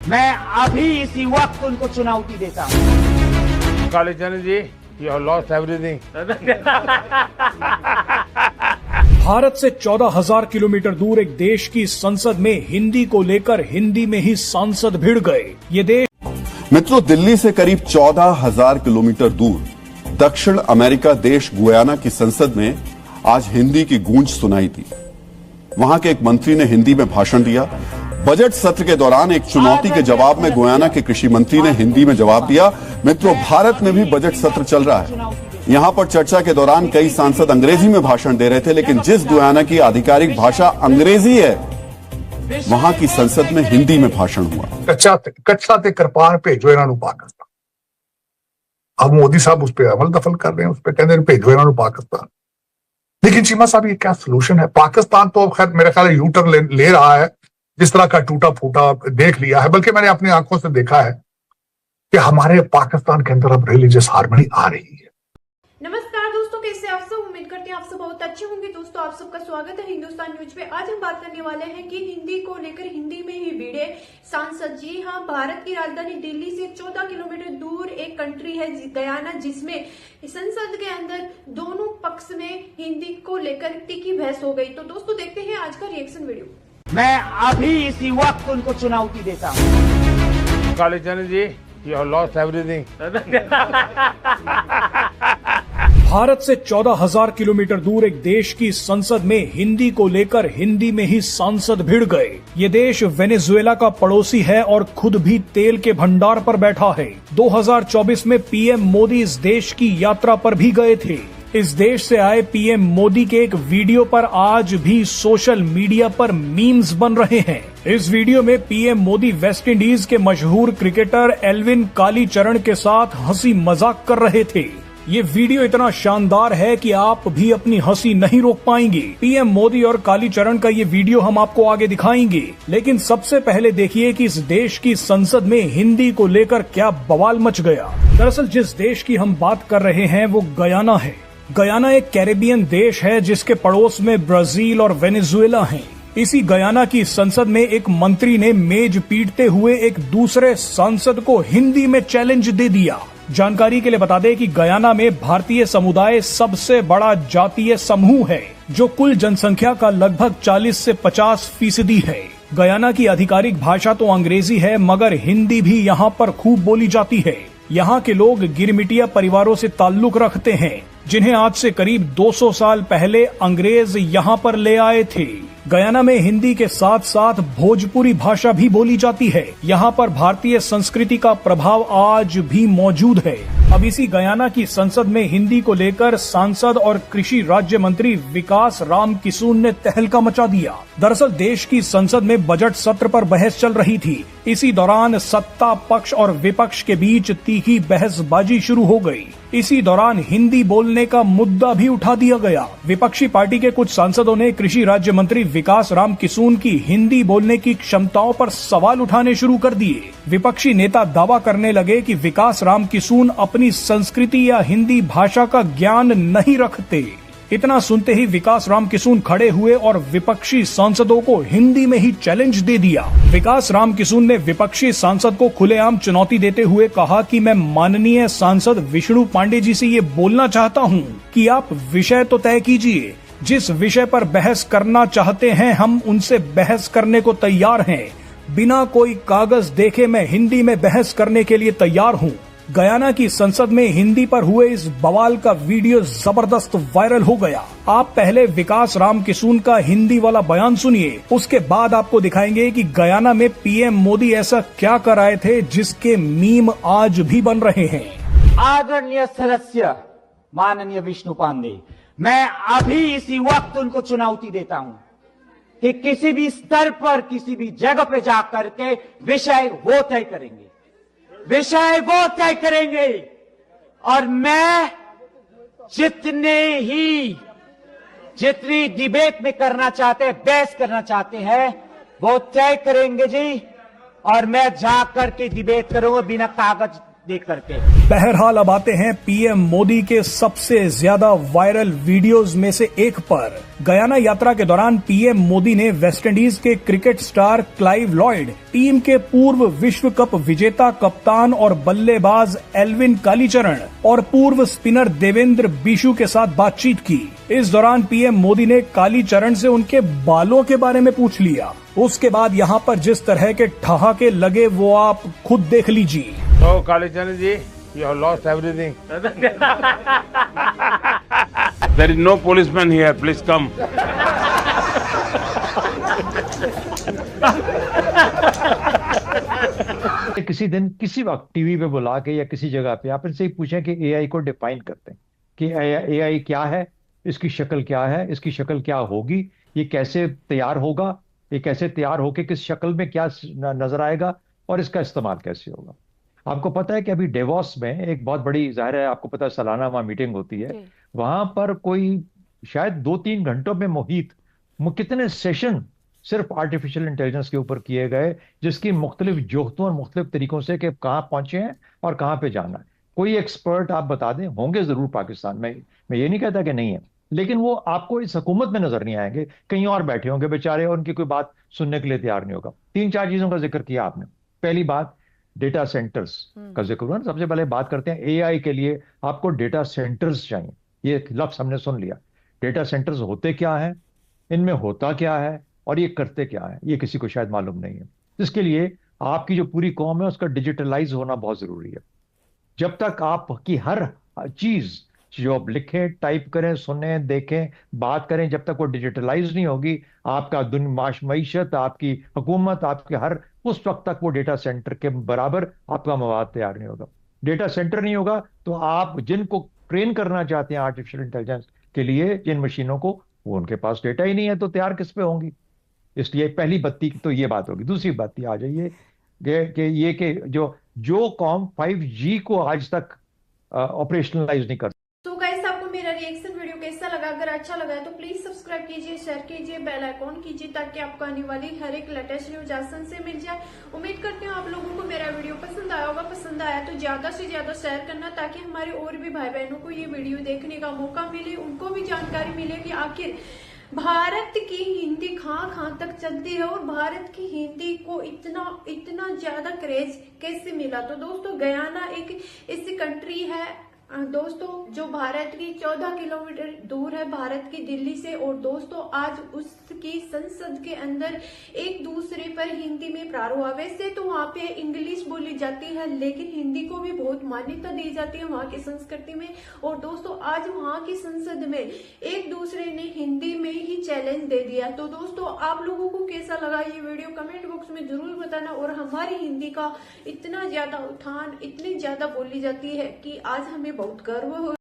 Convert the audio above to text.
मैं अभी इसी वक्त उनको चुनौती देता हूं। कालीचरण जी, you have lost everything. Bharat से 14,000 किलोमीटर दूर एक देश की संसद में हिंदी को लेकर हिंदी में ही सांसद भिड़ गए। ये देश मित्रों, दिल्ली से करीब 14,000 किलोमीटर दूर दक्षिण अमेरिका देश गुयाना की संसद में आज हिंदी की गूंज सुनाई दी। वहां के एक मंत्री ने हिंदी में भाषण दिया। बजट सत्र के दौरान एक चुनौती के जवाब में गुयाना के कृषि मंत्री ने हिंदी में जवाब दिया। मित्रों, भारत में भी बजट सत्र चल रहा है। यहां पर चर्चा के दौरान कई सांसद अंग्रेजी में भाषण दे रहे थे, लेकिन जिस गुयाना की आधिकारिक भाषा अंग्रेजी है, वहां की संसद में हिंदी में भाषण हुआ। कच्चा ते कृपान भेजो इन्हों पाकिस्तान। अब मोदी साहब उस पर अमल दखल कर रहे हैं, उस पर कहते हैं भेजो इन्हों पाकिस्तान। लेकिन चीमा साहब, ये क्या सोल्यूशन है? पाकिस्तान तो खैर मेरे ख्याल यू टर्न ले रहा है, जिस तरह का टूटा फूटा देख लिया है। बल्कि मैंने अपनी आंखों से देखा है कि हमारे पाकिस्तान के अंदर अब रिलीजियस हार्मनी आ रही है। नमस्कार दोस्तों, कैसे आप सब? उम्मीद करते हैं आप सब बहुत अच्छे होंगे। दोस्तों, आप सबका स्वागत है हिंदुस्तान न्यूज पे। आज हम बात करने वाले हैं कि हिंदी को लेकर हिंदी में ही भिड़े सांसद। जी हाँ, भारत की राजधानी दिल्ली से 14 किलोमीटर दूर एक कंट्री है गयाना, जिसमें संसद के अंदर दोनों पक्ष में हिंदी को लेकर तीखी बहस हो गई। तो दोस्तों, देखते हैं आज का रिएक्शन वीडियो। मैं अभी इसी वक्त उनको चुनौती देता हूं। कालीचरण जी, you have lost everything. Bharat से 14,000 किलोमीटर दूर एक देश की संसद में हिंदी को लेकर हिंदी में ही सांसद भिड़ गए। ये देश वेनेजुएला का पड़ोसी है और खुद भी तेल के भंडार पर बैठा है। 2024 में पीएम मोदी इस देश की यात्रा पर भी गए थे। इस देश से आए पीएम मोदी के एक वीडियो पर आज भी सोशल मीडिया पर मीम्स बन रहे हैं। इस वीडियो में पीएम मोदी वेस्ट इंडीज के मशहूर क्रिकेटर एल्विन कालीचरण के साथ हंसी मजाक कर रहे थे। ये वीडियो इतना शानदार है कि आप भी अपनी हंसी नहीं रोक पाएंगे। पीएम मोदी और कालीचरण का ये वीडियो हम आपको आगे दिखाएंगे, लेकिन सबसे पहले देखिए कि इस देश की संसद में हिंदी को लेकर क्या बवाल मच गया। दरअसल जिस देश की हम बात कर रहे हैं वो गयाना है। गयाना एक कैरेबियन देश है जिसके पड़ोस में ब्राजील और वेनेजुएला हैं। इसी गयाना की संसद में एक मंत्री ने मेज पीटते हुए एक दूसरे सांसद को हिंदी में चैलेंज दे दिया। जानकारी के लिए बता दें कि गयाना में भारतीय समुदाय सबसे बड़ा जातीय समूह है, जो कुल जनसंख्या का लगभग 40 से 50% है। गयाना की आधिकारिक भाषा तो अंग्रेजी है, मगर हिंदी भी यहाँ पर खूब बोली जाती है। यहाँ के लोग गिरमिटिया परिवारों से ताल्लुक रखते हैं, जिन्हें आज से करीब 200 साल पहले अंग्रेज यहाँ पर ले आए थे। गयाना में हिंदी के साथ साथ भोजपुरी भाषा भी बोली जाती है। यहाँ पर भारतीय संस्कृति का प्रभाव आज भी मौजूद है। अब इसी गयाना की संसद में हिंदी को लेकर सांसद और कृषि राज्य मंत्री विकास राम किशुन ने तहलका मचा दिया। दरअसल देश की संसद में बजट सत्र पर बहस चल रही थी। इसी दौरान सत्ता पक्ष और विपक्ष के बीच तीखी बहसबाजी शुरू हो गई। इसी दौरान हिंदी बोलने का मुद्दा भी उठा दिया गया। विपक्षी पार्टी के कुछ सांसदों ने कृषि राज्य मंत्री विकास राम किशुन की हिंदी बोलने की क्षमताओं पर सवाल उठाने शुरू कर दिए। विपक्षी नेता दावा करने लगे कि विकास राम किशुन अपनी संस्कृति या हिंदी भाषा का ज्ञान नहीं रखते। इतना सुनते ही विकास राम किशुन खड़े हुए और विपक्षी सांसदों को हिंदी में ही चैलेंज दे दिया। विकास राम किशुन ने विपक्षी सांसद को खुलेआम चुनौती देते हुए कहा कि मैं माननीय सांसद विष्णु पांडे जी से ये बोलना चाहता हूँ कि आप विषय तो तय कीजिए। जिस विषय पर बहस करना चाहते हैं हम उनसे बहस करने को तैयार हैं। बिना कोई कागज देखे मैं हिंदी में बहस करने के लिए तैयार हूँ। गयाना की संसद में हिंदी पर हुए इस बवाल का वीडियो जबरदस्त वायरल हो गया। आप पहले विकास राम किशुन का हिंदी वाला बयान सुनिए, उसके बाद आपको दिखाएंगे कि गयाना में पीएम मोदी ऐसा क्या कर आए थे जिसके मीम आज भी बन रहे हैं। आदरणीय सदस्य माननीय विष्णु पांडे, मैं अभी इसी वक्त उनको चुनौती देता हूं कि किसी भी स्तर पर किसी भी जगह पे जाकर के विषय वो तय करेंगे, विषय वो तय करेंगे। और मैं जितनी डिबेट में करना चाहते हैं, बहस करना चाहते हैं, वो तय करेंगे जी। और मैं जाकर के डिबेट करूंगा बिना कागज देख करके। बहरहाल अब आते हैं पीएम मोदी के सबसे ज्यादा वायरल वीडियोस में से एक पर। गयाना यात्रा के दौरान पीएम मोदी ने वेस्टइंडीज के cricket star Clive Lloyd, team के पूर्व विश्व कप विजेता कप्तान और बल्लेबाज एल्विन कालीचरण और पूर्व स्पिनर देवेंद्र बिशु के साथ बातचीत की। इस दौरान पीएम मोदी ने कालीचरण से उनके बालों के बारे में पूछ लिया। उसके बाद यहाँ पर जिस तरह के ठहाके लगे वो आप खुद देख लीजिए। So, Kalichरण ji, you have lost everything. There is no policeman here. Please come. किसी दिन किसी वक्त टीवी पे बुला के या किसी जगह पे आप इनसे ही पूछें कि एआई को डिफाइन करते हैं कि एआई क्या है, इसकी शक्ल क्या है, इसकी शक्ल क्या होगी, ये कैसे तैयार होगा, ये कैसे तैयार होके किस शक्ल में क्या नजर आएगा और इसका इस्तेमाल कैसे होगा। आपको पता है कि अभी डेवॉस में एक बहुत बड़ी, जाहिर है आपको पता है, सालाना वहां मीटिंग होती है। वहां पर कोई शायद 2-3 घंटों में मोहित कितने सेशन सिर्फ आर्टिफिशियल इंटेलिजेंस के ऊपर किए गए, जिसकी मुख्तलिफ जोहतों और मुख्तलिफ तरीकों से कि कहाँ पहुंचे हैं और कहाँ पे जाना है। कोई एक्सपर्ट आप बता दें, होंगे जरूर पाकिस्तान में, मैं ये नहीं कहता कि नहीं है, लेकिन वो आपको इस हुकूमत में नजर नहीं आएंगे, कहीं और बैठे होंगे बेचारे और उनकी कोई बात सुनने के लिए तैयार नहीं होगा। 3-4 चीजों का जिक्र किया आपने। पहली बात, डेटा सेंटर्स का जिक्र हुआ। सबसे पहले बात करते हैं एआई के लिए आपको डेटा सेंटर्स चाहिए। ये लफ्ज हमने सुन लिया। डेटा सेंटर्स होते क्या है, इनमें होता क्या है और ये करते क्या है, ये किसी को शायद मालूम नहीं है। इसके लिए आपकी जो पूरी कौम है उसका डिजिटलाइज होना बहुत जरूरी है। जब तक आपकी हर चीज जो आप लिखें, टाइप करें, सुने, देखें, बात करें, जब तक वो डिजिटलाइज नहीं होगी, आपका मईशत, आपकी हुकूमत, आपके हर, उस वक्त तक वो डेटा सेंटर के बराबर आपका मवाद तैयार नहीं होगा। डेटा सेंटर नहीं होगा तो आप जिनको ट्रेन करना चाहते हैं आर्टिफिशियल इंटेलिजेंस के लिए, जिन मशीनों को, वो उनके पास डेटा ही नहीं है तो तैयार किस पे होंगी। इसलिए पहली बत्ती तो ये बात होगी। दूसरी बत्ती आ जाइए कि जो कौम 5G को आज तक ऑपरेशनलाइज नहीं कर। तो गाइस, आपको मेरा रिएक्शन वीडियो कैसा लगा? अगर अच्छा लगा है तो प्लीज सब्सक्राइब कीजिए, शेयर कीजिए, बेल आइकॉन कीजिए ताकि आपको आने वाली हर एक लेटेस्ट न्यूज आसान से मिल जाए। उम्मीद करती हूँ आप लोगों को मेरा वीडियो पसंद आया होगा। पसंद आया तो ज्यादा से ज्यादा शेयर करना ताकि हमारे और भी भाई बहनों को ये वीडियो देखने का मौका मिले, उनको भी जानकारी मिले कि आखिर भारत की हिंदी कहाँ तक चलती है और भारत की हिंदी को इतना ज्यादा क्रेज कैसे मिला। तो दोस्तों, गयाना एक ऐसी कंट्री है दोस्तों जो भारत की 14 किलोमीटर दूर है भारत की दिल्ली से। और दोस्तों, आज उसकी संसद के अंदर एक दूसरे पर हिंदी में प्रारूप हुआ। वैसे तो वहाँ पे इंग्लिश बोली जाती है, लेकिन हिंदी को भी बहुत मान्यता दी जाती है वहाँ की संस्कृति में। और दोस्तों, आज वहाँ की संसद में एक दूसरे ने हिंदी में ही चैलेंज दे दिया। तो दोस्तों, आप लोगों को कैसा लगा ये वीडियो कमेंट बॉक्स में जरूर बताना। और हमारी हिंदी का इतना ज्यादा उठान, इतनी ज्यादा बोली जाती है कि आज हमें बहुत गर्व हो।